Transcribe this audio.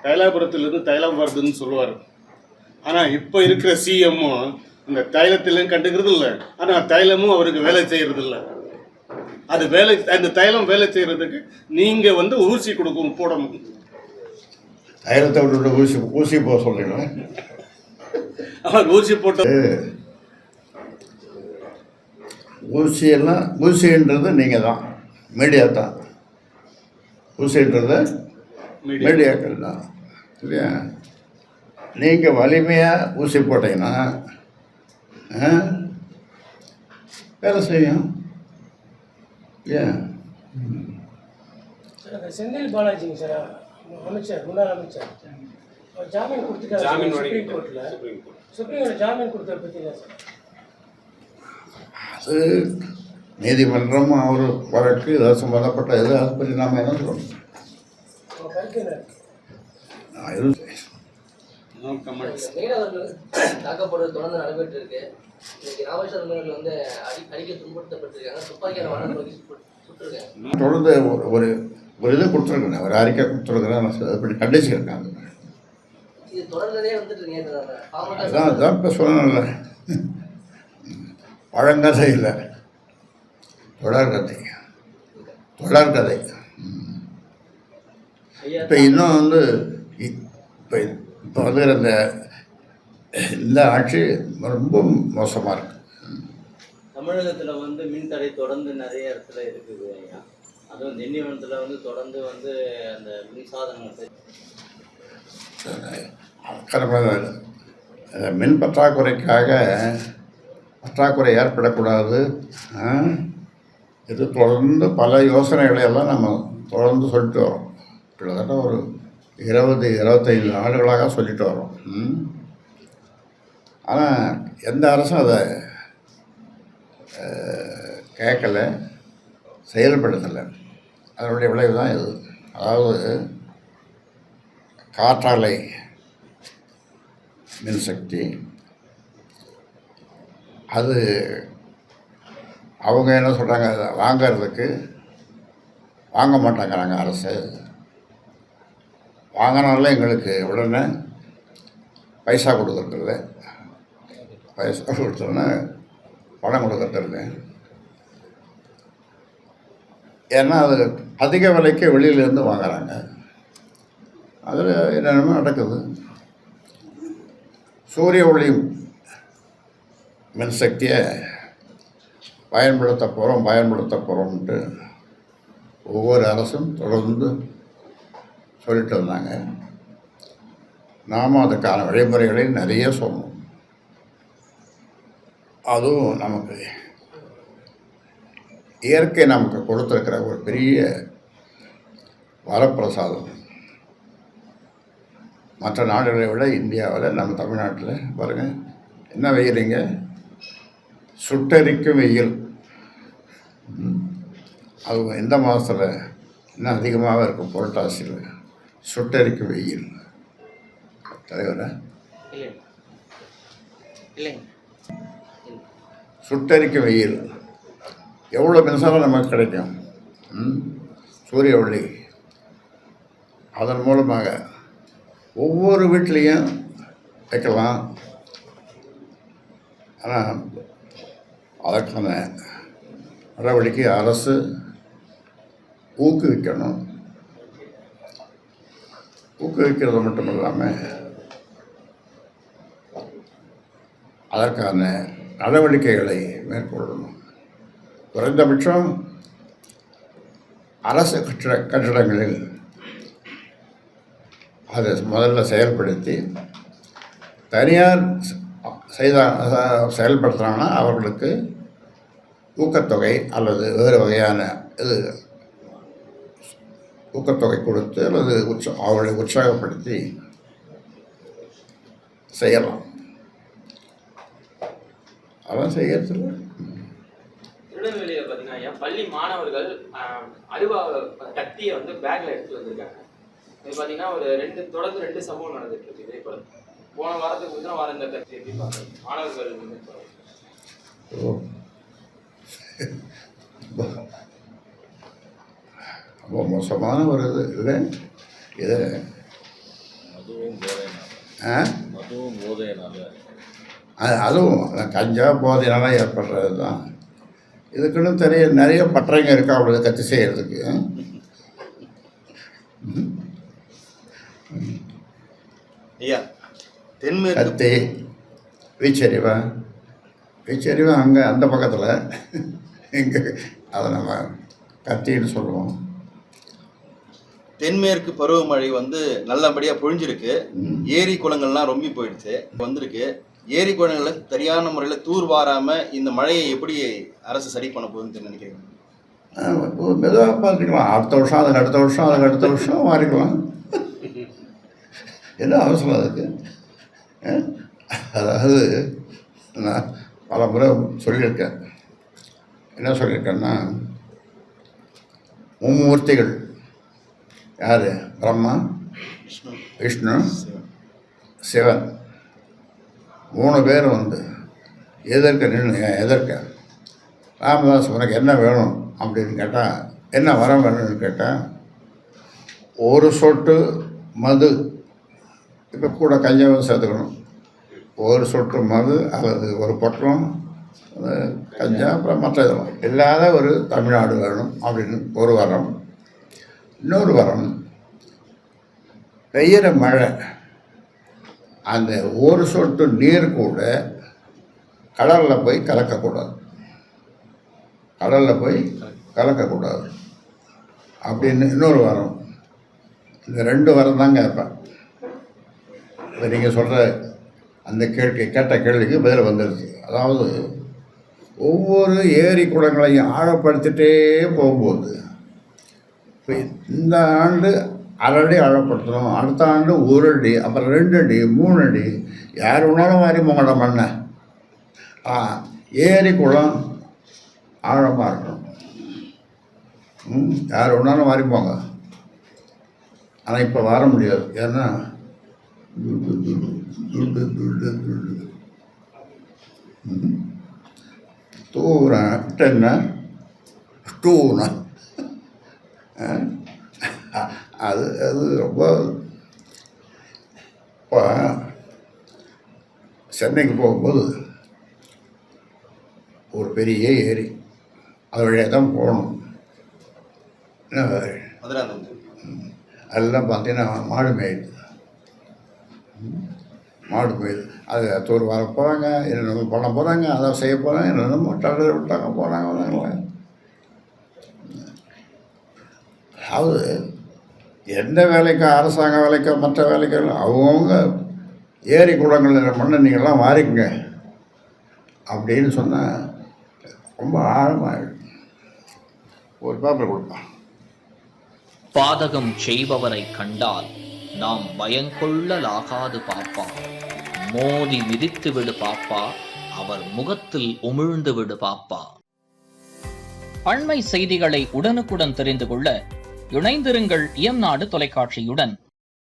தைலாபுரத்திலிருந்து தைலம் வருதுன்னு சொல்லுவார். ஆனால் இப்போ இருக்கிற சிஎம்மும் இந்த தைலத்திலையும் கண்டுக்கிறது இல்லை, ஆனால் தைலமும் அவருக்கு வேலை செய்கிறது இல்லை. அது அந்த தைலம் வேலை செய்கிறதுக்கு நீங்கள் ஊசி கொடுக்கணும், போடணும். தைலத்தை விட்டு ஊசி போக சொல்றீங்களா? அவர் ஊசி போட்ட ஊசின்றது நீங்கள் தான், மீடியா தான். ஊசின்றது மீடியாக்கள் தான் இல்லையா? நீங்கள் வலிமையாக ஊசி போட்டீங்கன்னா வேலை செய்யும். ஏன் செந்தில் பாலாஜிங்க சார், அமைச்சர், முன்னாள் அமைச்சர், ஜாமீன் கொடுத்துட்டாரு சுப்ரீம் கோர்ட்டில். சுப்ரீம் கோர்ட் ஜாமீன் கொடுத்ததை பற்றி இல்லை சார். அது நீதிமன்றம் அவர் வழக்கு ஏதாவது சம்மந்தப்பட்ட எது அதை பற்றி நாம் என்ன சொல்லணும்? தாக்கப்படுறது தொடர்ந்து நடைபெற்று இருக்கு. ராமேஸ்வரம் அடிக்க துன்புறுத்தப்பட்டிருக்காங்க, துப்பாக்கியால் சுட்டிருக்காங்க. தொடர்ந்து ஒரு இது கொடுத்துருக்கேன், ஒரு அறிக்கை கொடுத்துருக்குறேன், அப்படி கண்டிச்சிருக்காங்க. இது தொடர்ந்ததே வந்துட்டு அதான் இப்போ சொல்லணும்ல, பழங்கதை இல்லை, தொடர்கதை. இப்போ இன்னும் இப்போ இந்த ஆட்சி ரொம்ப மோசமாக இருக்கு. தமிழகத்தில் மின்தடை தொடர்ந்து நிறைய இடத்துல இருக்குது ஐயா. அதுவும் திண்டிவனத்தில் தொடர்ந்து அந்த மின்சாதனங்கள் மின் பற்றாக்குறை ஏற்படக்கூடாது. இது தொடர்ந்து பல யோசனைகளை எல்லாம் நம்ம தொடர்ந்து சொல்லிட்டு வரோம். கிட்டத்தட்ட ஒரு 20-25 ஆண்டுகளாக சொல்லிட்டு வரோம். ஆனால் எந்த அரசும் அதை கேட்கலை, செயல்படுத்தலை. அதனுடைய விளைவு தான் இது. அதாவது காற்றாலை மின்சக்தி, அது அவங்க என்ன சொல்கிறாங்க, அதை வாங்கிறதுக்கு வாங்க மாட்டாங்கிறாங்க அரசு. வாங்கினாலும் எங்களுக்கு உடனே பைசா கொடுக்கறதில்ல, பைசா கொடுத்தோன்னே பணம் கொடுக்கறதில்ல. ஏன்னா அது அதிக விலைக்கு வெளியிலேருந்து வாங்குறாங்க. அதில் என்னென்னமோ நடக்குது. சூரிய ஒளி மின்சக்தியை பயன்படுத்த போகிறோம்ன்ட்டு ஒவ்வொரு அரசும் தொடர்ந்து சொல்லிட்டு வந்தாங்க. நாம் அதுக்கான வழிமுறைகளை நிறைய சொன்னோம். அதுவும் நமக்கு இயற்கை நமக்கு கொடுத்துருக்கிற ஒரு பெரிய வரப்பிரசாதம். மற்ற நாடுகளை விட இந்தியாவில் நம்ம தமிழ்நாட்டில் பாருங்கள், என்ன வெயிலுங்க, சுட்டெரிக்கும் வெயில். அது எந்த மாதத்தில் இன்னும் அதிகமாக இருக்கும், புரட்டாசியில் சுட்டெரிக்கும் வெயில். தலைவரை சுட்டெரிக்கும் வெயில். எவ்வளோ மின்சாரம் நமக்கு கிடைக்கும்? சூரிய ஒளி. அதன் மூலமாக ஒவ்வொரு வீட்லேயும் வைக்கலாம். ஆனால் அதற்கான நடவடிக்கை அரசு ஊக்குவிக்கணும். ஊக்குவிக்கிறது மட்டும் இல்லாமல் அதற்கான நடவடிக்கைகளை மேற்கொள்ளணும். குறைந்தபட்சம் அரசு கட்டிடங்களில் அதை முதல்ல செயல்படுத்தி, தனியார் செயல்படுத்துகிறாங்கன்னா அவர்களுக்கு ஊக்கத்தொகை அல்லது வேறு வகையான இது ஊக்கத்தொகை கொடுத்து அல்லது அவர்களை உற்சாகப்படுத்தி செய்யலாம். அதான் செய்யறதில்லை. திருநெல்வேலியில் பார்த்தீங்கன்னா பள்ளி மாணவர்கள் கத்தியை பேக்கில் எடுத்து வந்திருக்காங்க. இது பார்த்தீங்கன்னா தொடர்ந்து 2 சம்பவம் நடந்துட்டு இருக்கு. இதே போல போன வாரத்துக்கு முந்தின வாரம் இந்த கட்சி எப்படி பார்க்குறது மாணவர்கள் ரொம்ப மோசமான ஒரு இது இல்லை. இதை அதுவும் போதையினால அதுவும் கஞ்சா போதையினால ஏற்படுறது தான். இதுக்குன்னு நிறைய பட்டறைங்க இருக்கா அவ்வளோ கத்தி செய்கிறதுக்கு. ஐயா தென்மேற்கு கத்தி வீச்சரிவா அங்கே அந்த பக்கத்தில் இங்கே அதை நம்ம கத்தின்னு சொல்லுவோம். தென்மேற்கு பருவமழை வந்து நல்லபடியாக பொழிஞ்சிருக்கு. ஏரி குளங்கள்லாம் ரொம்பி போயிடுச்சு வந்திருக்கு. ஏரி குளங்களை சரியான முறையில் தூர் வாராமல் இந்த மழையை எப்படி அரசு சரி பண்ண போகுதுன்னு நினைக்கிறீங்க? மெதுவாக பார்த்துக்கலாம். அடுத்த வருஷம் அதுக்கு அடுத்த வருஷம் மாறிக்கலாம். என்ன அவசரம் அதுக்கு? அதாவது நான் பல முறை சொல்லியிருக்கேன். என்ன சொல்லியிருக்கேன்னா, மும்மூர்த்திகள் யார்? பிரம்மா, விஷ்ணு, சிவன். 3 பேர் வந்து எதற்க ராமதாஸ் உனக்கு என்ன வேணும் அப்படின்னு கேட்டால், என்ன வரம் வேணும்னு கேட்டால், ஒரு சொட்டு மது, இப்போ கூட கஞ்சாவும் சேர்த்துக்கணும், ஒரு சொட்டு மது அல்லது ஒரு பொட்டலம் கஞ்சா, அப்புறம் மற்ற இதெல்லாம் இல்லாத ஒரு தமிழ்நாடு வேணும் அப்படின்னு ஒரு வரம். இன்னொரு வரம், பெய்கிற மழை அந்த ஒரு சொட்டு நீர் கூட கடலில் போய் கலக்கக்கூடாது அப்படின்னு இன்னொரு வரம். இந்த 2 வரம் தான் கேட்பேன். இப்போ நீங்கள் சொல்கிற அந்த கேட்ட கேள்விக்கு பதில் வந்துடுச்சு. அதாவது ஒவ்வொரு ஏரி குளங்களையும் ஆழப்படுத்திட்டே போகும்போது, இப்போ இந்த ஆண்டு 1/2 அடி ஆழப்படுத்தணும், அடுத்த ஆண்டு 1 அடி, அப்புறம் 2 அடி, 3 அடி, யார் வேணாலும் மாதிரி உங்களோட மண்ணை ஏரி குளம் ஆழமாக இருக்கணும். யார் வேணாலும் மாறி போங்க. ஆனால் இப்போ வர முடியாது. ஏன்னா அது ரொம்ப. இப்போ சென்னைக்கு போகும்போது ஒரு பெரிய ஏரி, அது வழியாக தான் போகணும். அதெல்லாம் பார்த்தீங்கன்னா மாடு மேயுது. அது தூர் வர போகிறாங்க, என்னென்னமோ பண்ண போகிறாங்க, அதை செய்ய போகிறாங்க, என்னென்னமோ டல்லர் விட்டாங்க போகிறாங்க. அதாவது எந்த வேலைக்கோ, அரசாங்க வேலைக்கோ மற்ற வேலைக்கோ அவங்கவுங்க ஏரி குளங்கள் மண்ணை நீங்கள்லாம் மாறிக்குங்க அப்படின்னு சொன்னால் ரொம்ப ஆழமாகிடும். ஒரு பேப்பர் கொடுப்பான். பாதகம் செய்பவரை கண்டால் நாம் பயங்கொள்ளலாகாது பாப்பா, மோதி மிதித்து விடு பாப்பா, அவர் முகத்தில் உமிழ்ந்து விடு பாப்பா. அண்மை செய்திகளை உடனுக்குடன் தெரிந்து கொள்ள இணைந்திருங்கள் இயம்நாடு தொலைக்காட்சியுடன்.